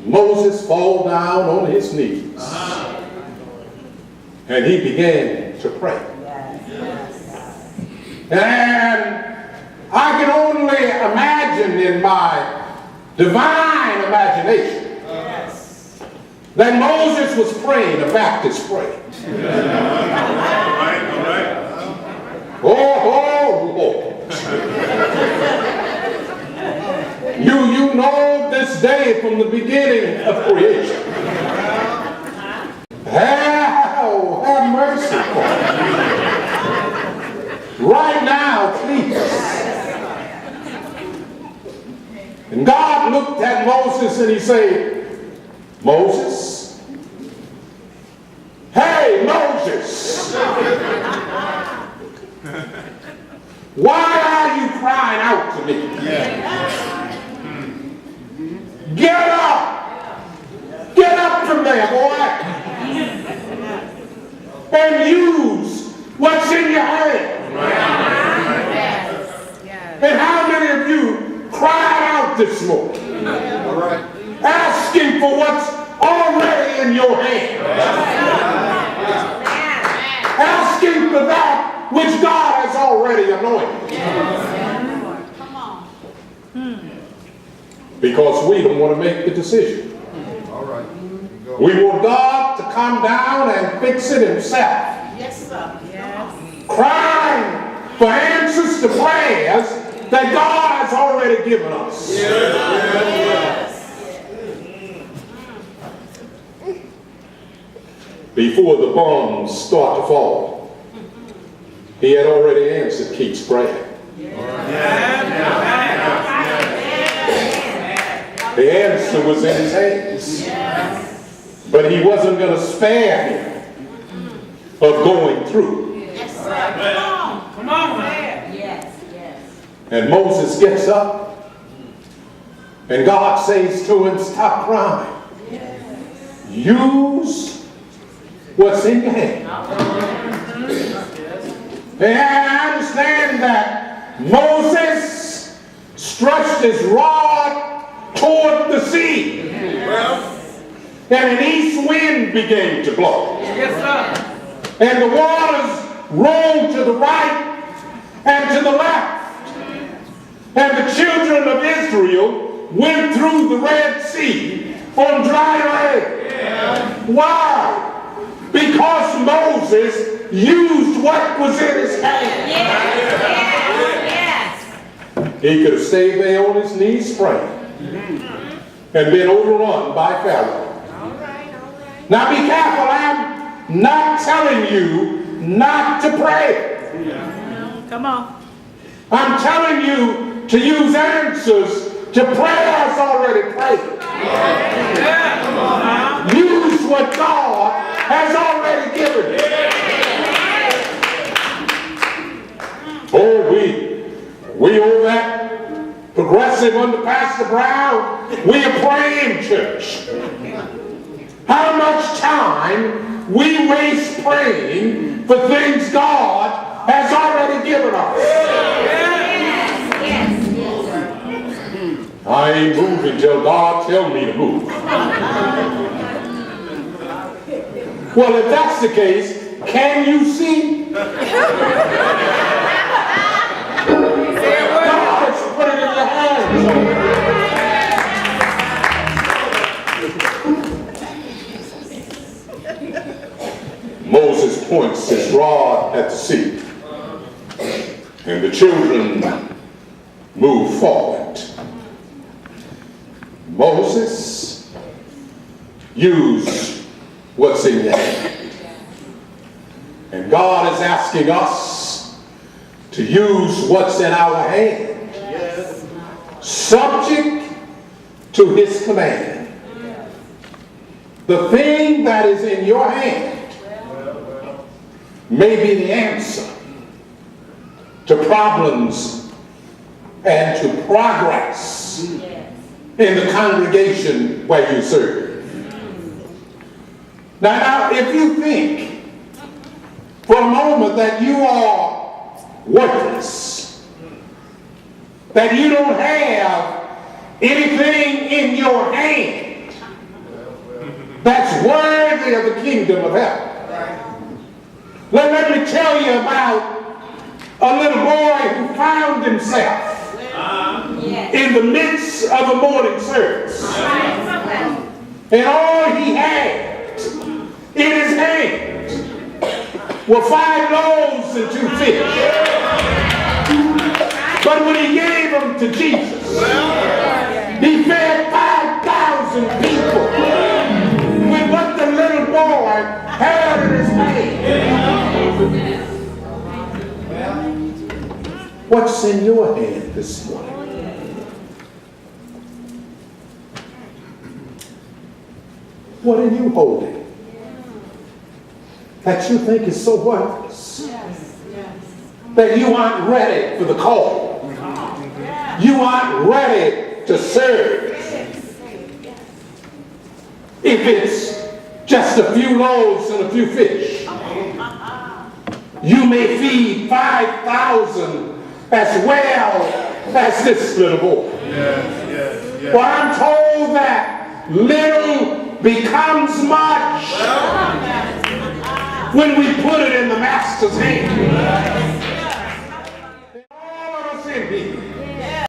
Moses fall down on his knees. And he began to pray. And I can only imagine in my divine imagination that Moses was praying a Baptist prayer. Oh, Lord. You know this day from the beginning of creation. Have mercy for me. Right now, please. And God looked at Moses and he said, Moses, hey, Moses, why are you crying out to me? Get up! Get up from there, boy! And use what's in your hand. And how many of you cried out this morning? Asking for what's already in your hand. Asking for that which God has already anointed. Come on. Because we don't want to make the decision. We want God to come down and fix it himself. Yes, sir. Yes. Crying for answers to prayers that God has already given us. Yes. Before the bombs start to fall, he had already answered Keith's prayer. The answer was in his hands. But he wasn't going to spare him of going through. Yes, sir. Come on. Come on, man. Yes, yes. And Moses gets up, and God says to him, stop crying. Use what's in your hand. And I understand that Moses stretched his rod toward the sea. And an east wind began to blow. Yes, sir. And the waters rolled to the right and to the left. And the children of Israel went through the Red Sea on dry land. Why? Because Moses used what was in his hand. Yes. He could have stayed there on his knees praying and been overrun by Pharaoh. Now be careful, I'm not telling you not to pray. Come on. I'm telling you to use answers to prayers already prayed. Use what God has already given you. Oh, we over that progressive under Pastor Brown, we are praying church. How much time we waste praying for things God has already given us. I ain't moving until God tells me to move. Well, if that's the case, can you see? God has put it in your hands. Moses points his rod at the sea, and the children move forward. Moses, use what's in your hand. And God is asking us to use what's in our hand, subject to his command. The thing that is in your hand may be the answer to problems and to progress in the congregation where you serve. Now, if you think for a moment that you are worthless, that you don't have anything in your hand, reality of the kingdom of heaven. Let me tell you about a little boy who found himself in the midst of a morning service. And all he had in his hand were 5 loaves and 2 fish. But when he gave them to Jesus, he fed 5,000 people with what the little boy had in his hand. What's in your hand this morning? What are you holding that you think is so worthless that you aren't ready for the call? You aren't ready to serve. If it's just a few loaves and a few fish, you may feed 5,000 as well as this little boy. Well, I'm told that little becomes much when we put it in the master's hand.